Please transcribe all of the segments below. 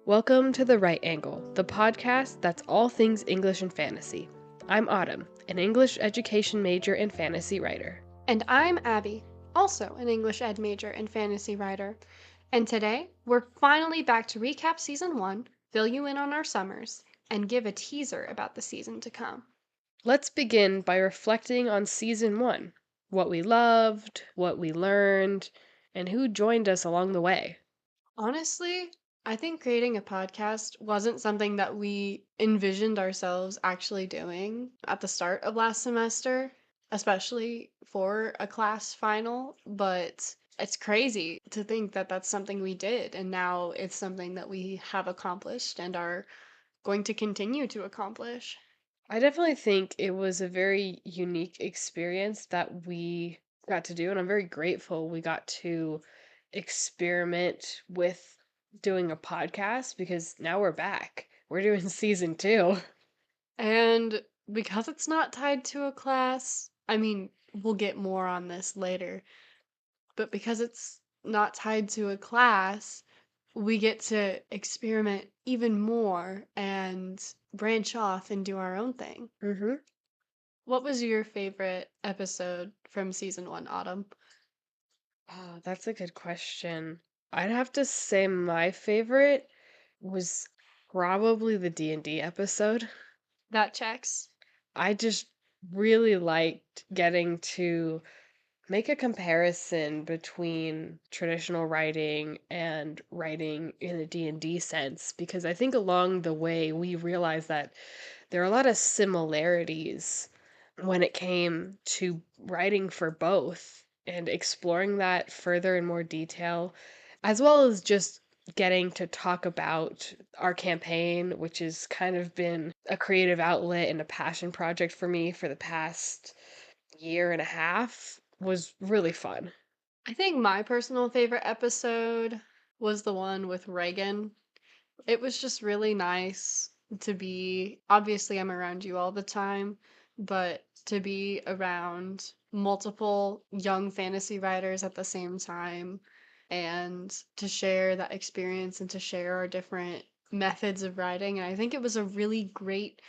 Welcome to The Right Angle, the podcast that's all things English and fantasy. I'm Autumn, an English education major and fantasy writer. And I'm Abby, also an English ed major and fantasy writer. And today, we're finally back to recap season 1, fill you in on our summers, and give a teaser about the season to come. Let's begin by reflecting on season 1, what we loved, what we learned, and who joined us along the way. Honestly, I think creating a podcast wasn't something that we envisioned ourselves actually doing at the start of last semester, especially for a class final, but it's crazy to think that that's something we did, and now it's something that we have accomplished and are going to continue to accomplish. I definitely think it was a very unique experience that we got to do, and I'm very grateful we got to experiment with doing a podcast because now we're back. We're doing season 2. And because it's not tied to a class, I mean, we'll get more on this later, but because it's not tied to a class, we get to experiment even more and branch off and do our own thing. Mhm. What was your favorite episode from season 1, Autumn? Oh, that's a good question. I'd have to say my favorite was probably the D&D episode. That checks. I just really liked getting to make a comparison between traditional writing and writing in a D&D sense because I think along the way we realized that there are a lot of similarities when it came to writing for both and exploring that further in more detail, as well as just getting to talk about our campaign, which has kind of been a creative outlet and a passion project for me for the past year and a half, was really fun. I think my personal favorite episode was the one with Reagan. It was just really nice to be, obviously, I'm around you all the time, but to be around multiple young fantasy writers at the same time and to share that experience and to share our different methods of writing. And I think it was a really great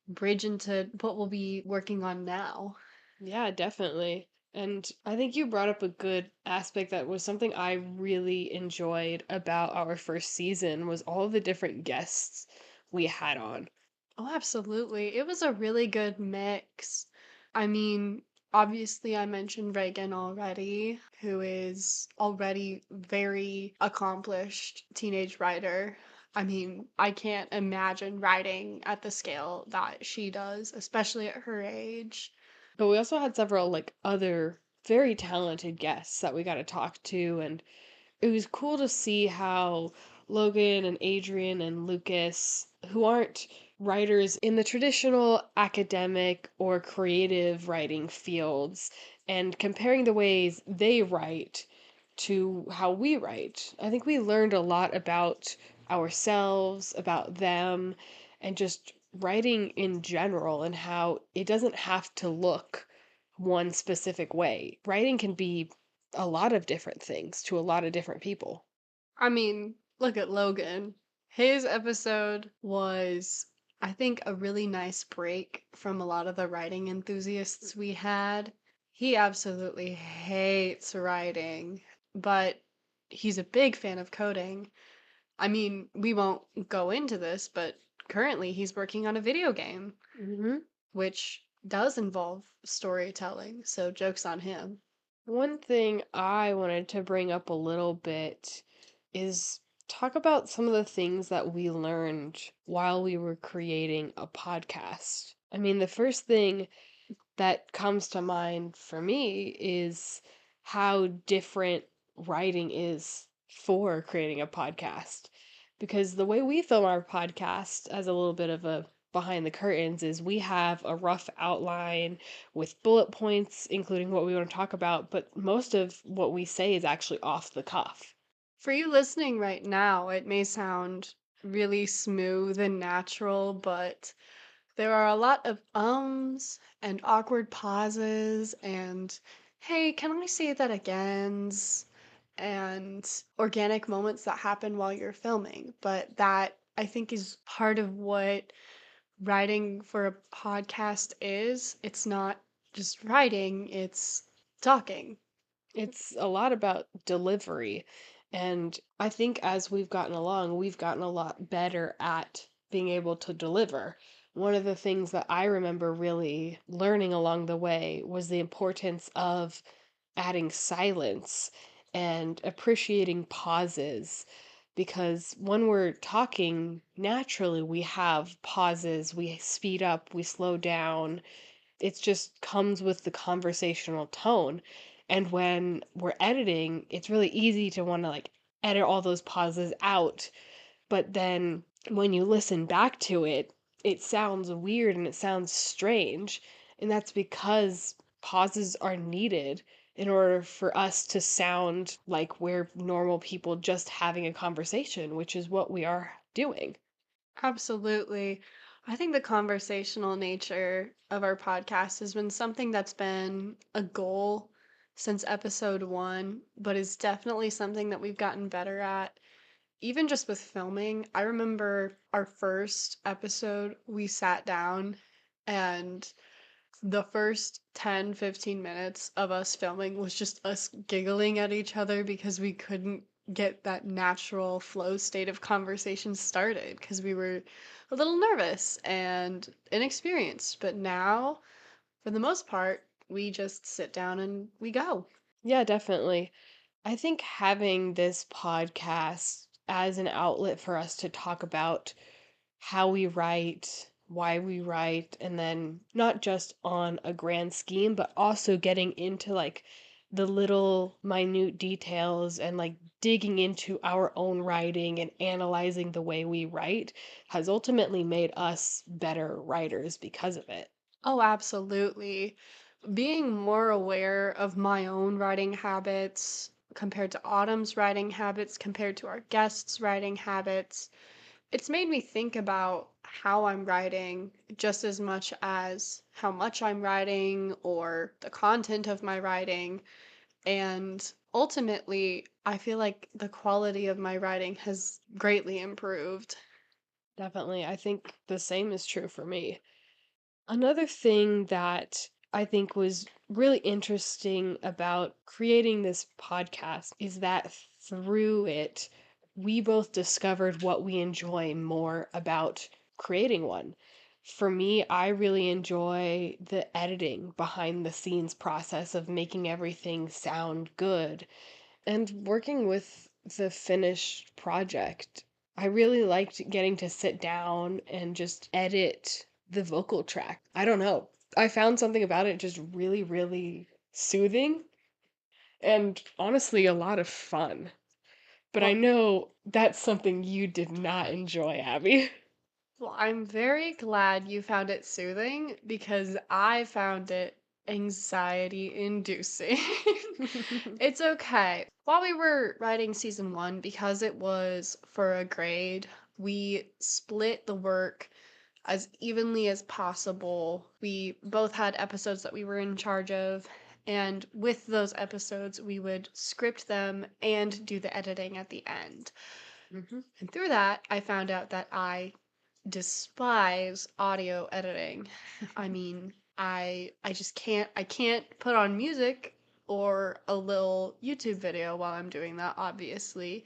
bridge into what we'll be working on now. Yeah, definitely. And I think you brought up a good aspect that was something I really enjoyed about our first season was all the different guests we had on. Oh, absolutely. It was a really good mix. I mean, obviously, I mentioned Reagan already, who is already very accomplished teenage writer. I mean, I can't imagine writing at the scale that she does, especially at her age. But we also had several like other very talented guests that we got to talk to, and it was cool to see how Logan and Adrian and Lucas, who aren't writers in the traditional academic or creative writing fields, and comparing the ways they write to how we write. I think we learned a lot about ourselves, about them, and just writing in general, and how it doesn't have to look one specific way. Writing can be a lot of different things to a lot of different people. I mean, look at Logan. His episode was, I think, a really nice break from a lot of the writing enthusiasts we had. He absolutely hates writing, but he's a big fan of coding. I mean, we won't go into this, but currently he's working on a video game, Hmm. which does involve storytelling, so joke's on him. One thing I wanted to bring up a little bit is talk about some of the things that we learned while we were creating a podcast. I mean, the first thing that comes to mind for me is how different writing is for creating a podcast. Because the way we film our podcast, as a little bit of a behind the curtains, is we have a rough outline with bullet points, including what we want to talk about, but most of what we say is actually off the cuff. For you listening right now, it may sound really smooth and natural, but there are a lot of ums and awkward pauses and, hey, can I say that again? and organic moments that happen while you're filming. But that I think is part of what writing for a podcast is. It's not just writing, it's talking. It's a lot about delivery. And I think as we've gotten along, we've gotten a lot better at being able to deliver. One of the things that I remember really learning along the way was the importance of adding silence and appreciating pauses. Because when we're talking, naturally we have pauses, we speed up, we slow down, it just comes with the conversational tone. And when we're editing, it's really easy to want to like edit all those pauses out. But then when you listen back to it, it sounds weird and it sounds strange. And that's because pauses are needed in order for us to sound like we're normal people just having a conversation, which is what we are doing. Absolutely. I think the conversational nature of our podcast has been something that's been a goal since episode 1, but is definitely something that we've gotten better at. Even just with filming, I remember our first episode, we sat down and the first 10-15 minutes of us filming was just us giggling at each other because we couldn't get that natural flow state of conversation started because we were a little nervous and inexperienced. But now, for the most part, we just sit down and we go. Yeah, definitely. I think having this podcast as an outlet for us to talk about how we write, why we write, and then not just on a grand scheme, but also getting into like the little minute details and like digging into our own writing and analyzing the way we write has ultimately made us better writers because of it. Oh, absolutely. Being more aware of my own writing habits compared to Autumn's writing habits, compared to our guests' writing habits, it's made me think about how I'm writing just as much as how much I'm writing or the content of my writing. And ultimately, I feel like the quality of my writing has greatly improved. Definitely. I think the same is true for me. Another thing that I think was really interesting about creating this podcast is that through it, we both discovered what we enjoy more about creating one. For me, I really enjoy the editing behind the scenes process of making everything sound good and working with the finished project. I really liked getting to sit down and just edit the vocal track. I don't know. I found something about it just really, really soothing and honestly a lot of fun. But I Well, know that's something you did not enjoy, Abby. Well, I'm very glad you found it soothing because I found it anxiety inducing. It's okay. While we were writing season 1, because it was for a grade, we split the work as evenly as possible. We both had episodes that we were in charge of, and with those episodes, we would script them and do the editing at the end. Hmm. And through that, I found out that I despise audio editing. I mean, I just can't put on music or a little YouTube video while I'm doing that, obviously.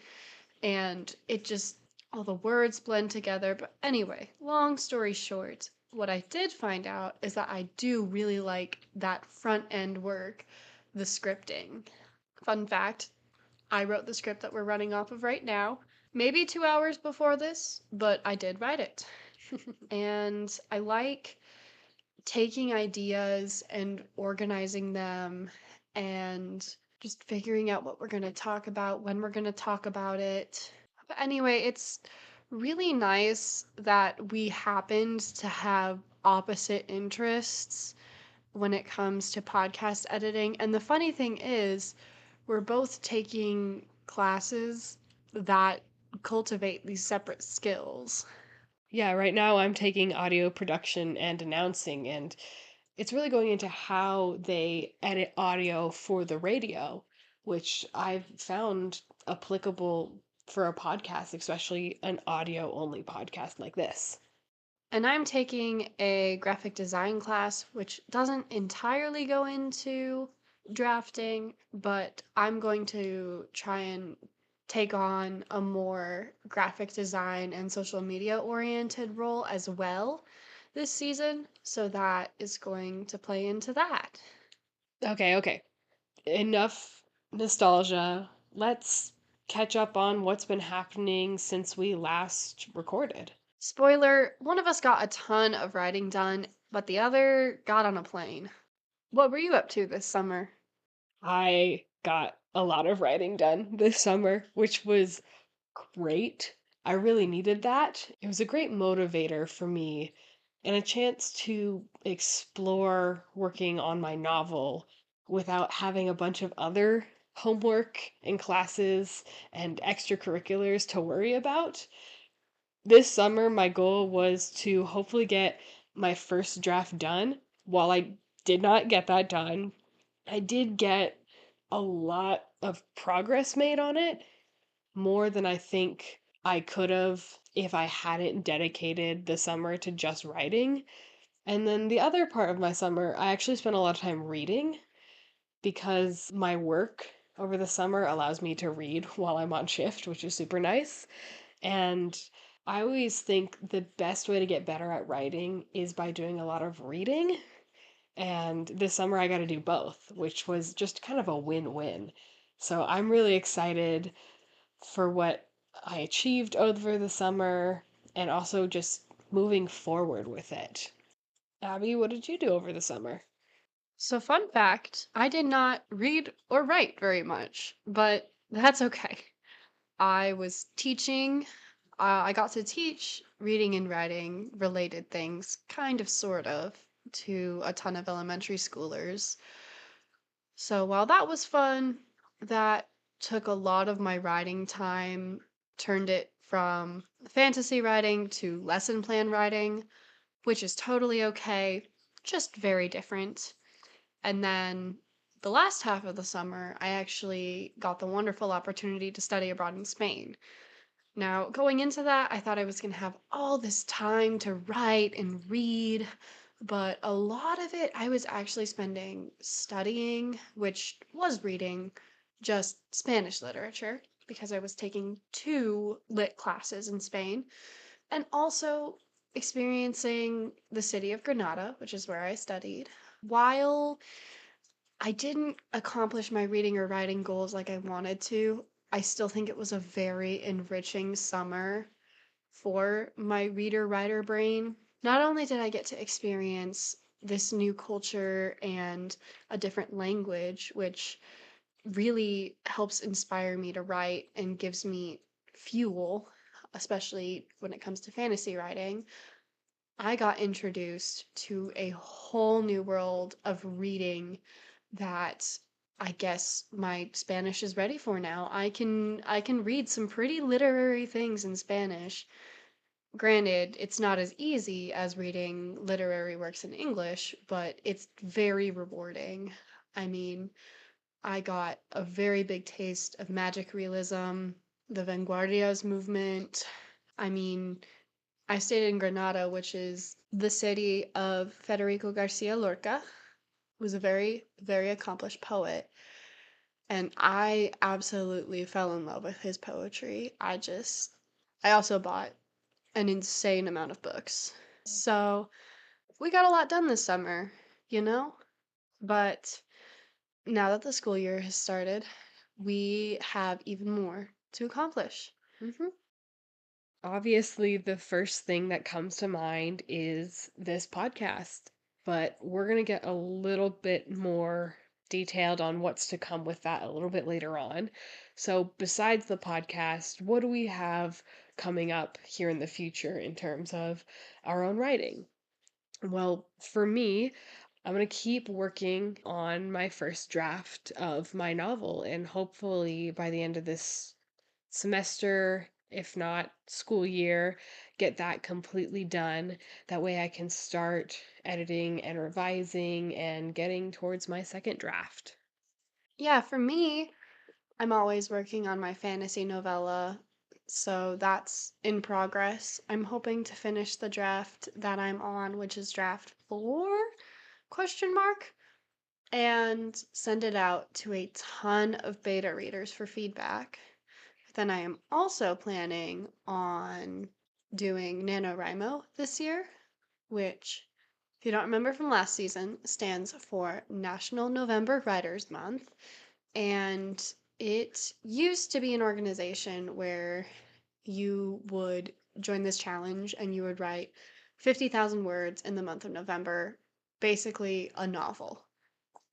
And it just all the words blend together. But anyway, long story short, what I did find out is that I do really like that front end work, the scripting. Fun fact, I wrote the script that we're running off of right now. Maybe 2 hours before this, but I did write it. And I like taking ideas and organizing them and just figuring out what we're going to talk about, when we're going to talk about it. But anyway, it's really nice that we happened to have opposite interests when it comes to podcast editing. And the funny thing is, we're both taking classes that cultivate these separate skills. Yeah, right now I'm taking audio production and announcing, and it's really going into how they edit audio for the radio. which I've found applicable for a podcast, especially an audio only podcast like this. And I'm taking a graphic design class, which doesn't entirely go into drafting, but I'm going to try and take on a more graphic design and social media oriented role as well this season. So that is going to play into that. Okay, okay. Enough nostalgia. Let's catch up on what's been happening since we last recorded. Spoiler, one of us got a ton of writing done, but the other got on a plane. What were you up to this summer? I got a lot of writing done this summer, which was great. I really needed that. It was a great motivator for me and a chance to explore working on my novel without having a bunch of other homework and classes and extracurriculars to worry about. This summer, my goal was to hopefully get my first draft done. While I did not get that done, I did get a lot of progress made on it, more than I think I could have if I hadn't dedicated the summer to just writing. And then the other part of my summer, I actually spent a lot of time reading because my work over the summer allows me to read while I'm on shift, which is super nice. And I always think the best way to get better at writing is by doing a lot of reading. And this summer I got to do both, which was just kind of a win win. So I'm really excited for what I achieved over the summer and also just moving forward with it. Abby, what did you do over the summer? So, fun fact, I did not read or write very much, but that's okay. I was teaching. I got to teach reading and writing related things, kind of, sort of, to a ton of elementary schoolers. So, while that was fun, that took a lot of my writing time, turned it from fantasy writing to lesson plan writing, which is totally okay, just very different. And then the last half of the summer, I actually got the wonderful opportunity to study abroad in Spain. Now, going into that, I thought I was going to have all this time to write and read, but a lot of it I was actually spending studying, which was reading just Spanish literature because I was taking two lit classes in Spain, and also experiencing the city of Granada, which is where I studied. While I didn't accomplish my reading or writing goals like I wanted to, I still think it was a very enriching summer for my reader writer brain. Not only did I get to experience this new culture and a different language, which really helps inspire me to write and gives me fuel, especially when it comes to fantasy writing, I got introduced to a whole new world of reading that I guess my Spanish is ready for now. I can read some pretty literary things in Spanish. Granted, it's not as easy as reading literary works in English, but it's very rewarding. I mean, I got a very big taste of magic realism, the Vanguardias movement. I mean, I stayed in Granada, which is the city of Federico Garcia Lorca, who's a very, very accomplished poet. And I absolutely fell in love with his poetry. I also bought an insane amount of books. So we got a lot done this summer, you know? But now that the school year has started, we have even more to accomplish. Obviously, the first thing that comes to mind is this podcast, but we're going to get a little bit more detailed on what's to come with that a little bit later on. So, besides the podcast, what do we have coming up here in the future in terms of our own writing? Well, for me, I'm going to keep working on my first draft of my novel, and hopefully by the end of this semester, if not school year, get that completely done. That way I can start editing and revising and getting towards my second draft. Yeah, for me, I'm always working on my fantasy novella, so that's in progress. I'm hoping to finish the draft that I'm on, which is draft 4 question mark, and send it out to a ton of beta readers for feedback. Then I am also planning on doing NaNoWriMo this year, which, if you don't remember from last season, stands for National November Writers Month. And it used to be an organization where you would join this challenge and you would write 50,000 words in the month of November, basically a novel.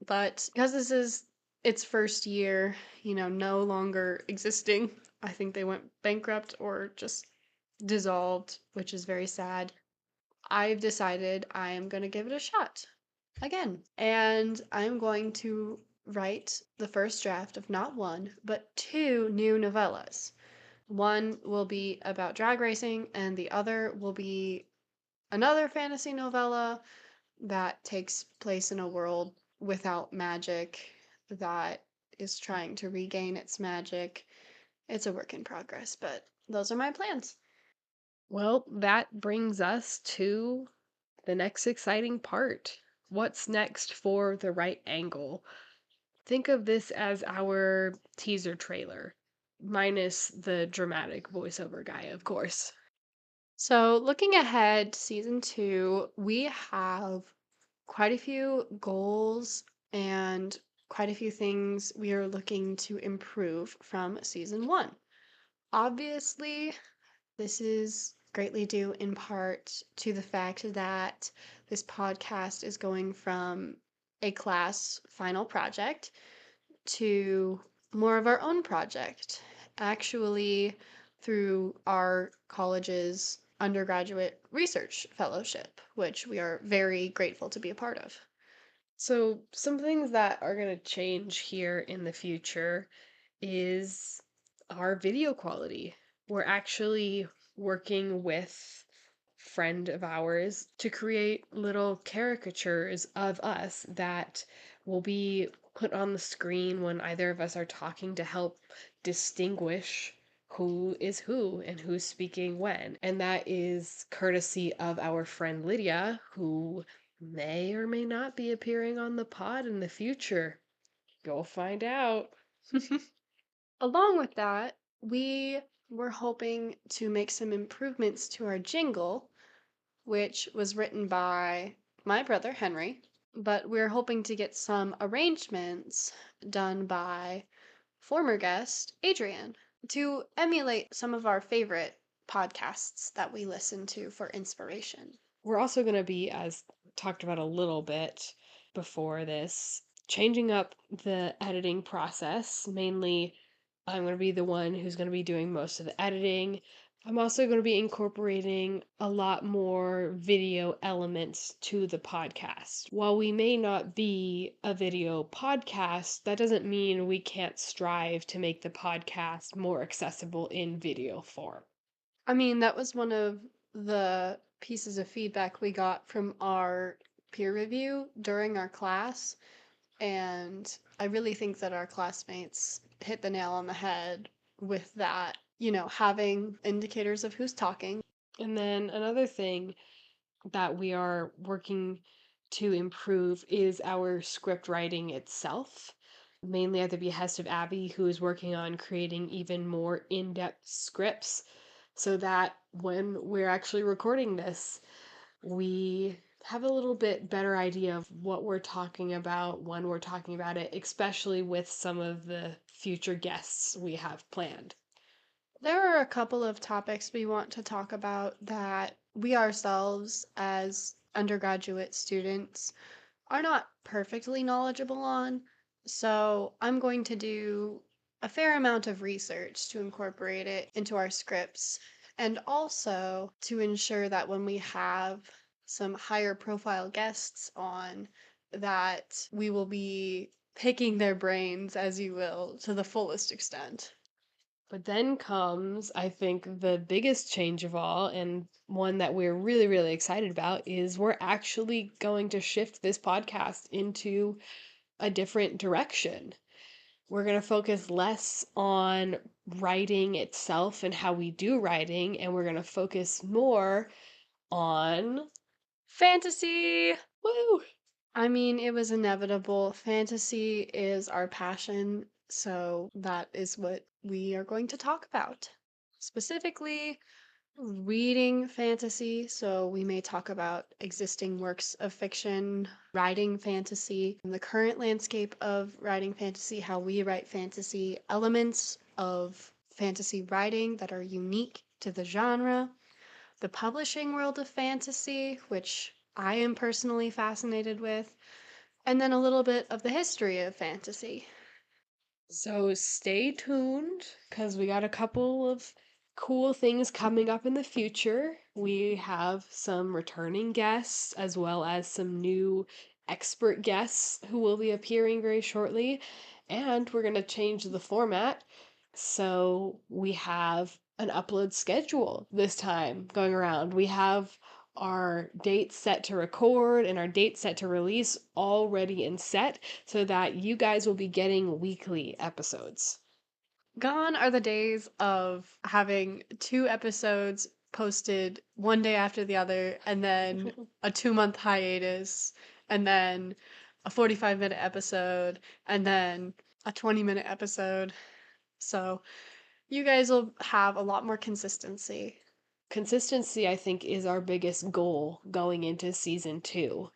But because this is its first year, no longer existing, I think they went bankrupt or just dissolved, which is very sad. I've decided I am going to give it a shot again. And I'm going to write the first draft of not one, but 2 new novellas. One will be about drag racing, and the other will be another fantasy novella that takes place in a world without magic that is trying to regain its magic. It's a work in progress, but those are my plans. Well, that brings us to the next exciting part. What's next for the right angle? Think of this as our teaser trailer, minus the dramatic voiceover guy, of course. So, looking ahead to season 2, we have quite a few goals and quite a few things we are looking to improve from season 1. Obviously, this is greatly due in part to the fact that this podcast is going from a class final project to more of our own project, actually, through our college's undergraduate research fellowship, which we are very grateful to be a part of. So, some things that are going to change here in the future is our video quality. We're actually working with friend of ours to create little caricatures of us that will be put on the screen when either of us are talking to help distinguish who is who and who's speaking when. And that is courtesy of our friend Lydia, who may or may not be appearing on the pod in the future. Go find out. Along with that, we were hoping to make some improvements to our jingle, which was written by my brother Henry, but we're hoping to get some arrangements done by former guest Adrian to emulate some of our favorite podcasts that we listen to for inspiration. We're also going to be, as talked about a little bit before this, changing up the editing process. Mainly, I'm going to be the one who's going to be doing most of the editing. I'm also going to be incorporating a lot more video elements to the podcast. While we may not be a video podcast, that doesn't mean we can't strive to make the podcast more accessible in video form. I mean, that was one of the pieces of feedback we got from our peer review during our class. And I really think that our classmates hit the nail on the head with that, having indicators of who's talking. And then another thing that we are working to improve is our script writing itself, mainly at the behest of Abby, who is working on creating even more in depth scripts so that when we're actually recording this, we have a little bit better idea of what we're talking about when we're talking about it, especially with some of the future guests we have planned. There are a couple of topics we want to talk about that we ourselves, as undergraduate students, are not perfectly knowledgeable on. So I'm going to do a fair amount of research to incorporate it into our scripts, and also to ensure that when we have some higher profile guests on, that we will be picking their brains, as you will, to the fullest extent. But then comes, I think, the biggest change of all, and one that we're really, really excited about, is we're actually going to shift this podcast into a different direction. We're going to focus less on writing itself and how we do writing, and we're going to focus more on Fantasy! woo. I mean, it was inevitable. Fantasy is our passion, so that is what we are going to talk about. Specifically, reading fantasy, so we may talk about existing works of fiction, writing fantasy, the current landscape of writing fantasy, how we write fantasy, elements of fantasy writing that are unique to the genre, the publishing world of fantasy, which I am personally fascinated with, and then a little bit of the history of fantasy. So stay tuned because we got a couple of cool things coming up in the future. We have some returning guests as well as some new expert guests who will be appearing very shortly. And we're going to change the format. So we have an upload schedule this time going around. We have our date set to record and our date set to release already and set so that you guys will be getting weekly episodes. Gone are the days of having two episodes posted one day after the other, and then a 2 month hiatus, and then a 45-minute episode, and then a 20-minute episode. So you guys will have a lot more consistency. Consistency, I think, is our biggest goal going into season 2.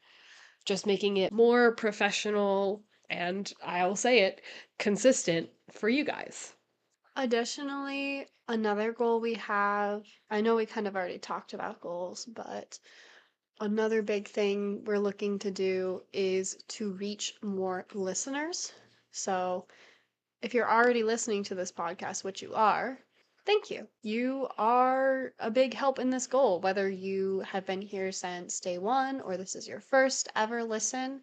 Just making it more professional and, I'll say it, consistent for you guys. Additionally, another goal we have, I know we kind of already talked about goals, but another big thing we're looking to do is to reach more listeners. So, if you're already listening to this podcast, which you are, thank you. You are a big help in this goal, whether you have been here since day one or this is your first ever listen.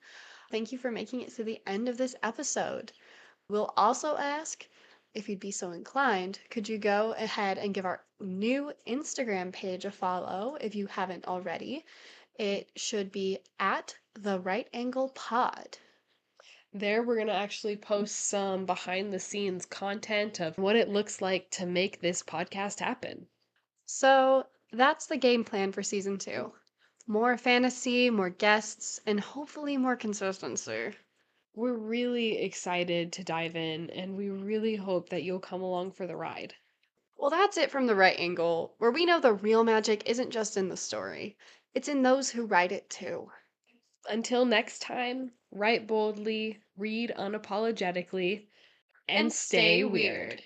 Thank you for making it to the end of this episode. We'll also ask, if you'd be so inclined, could you go ahead and give our new Instagram page a follow if you haven't already? It should be at the Right Angle Pod. There, we're going to actually post some behind the scenes content of what it looks like to make this podcast happen. So that's the game plan for season 2. More fantasy, more guests, and hopefully more consistency. We're really excited to dive in, and we really hope that you'll come along for the ride. Well, that's it from the Right Angle, where we know the real magic isn't just in the story, it's in those who write it too. Until next time, write boldly, read unapologetically, and And stay stay weird. weird.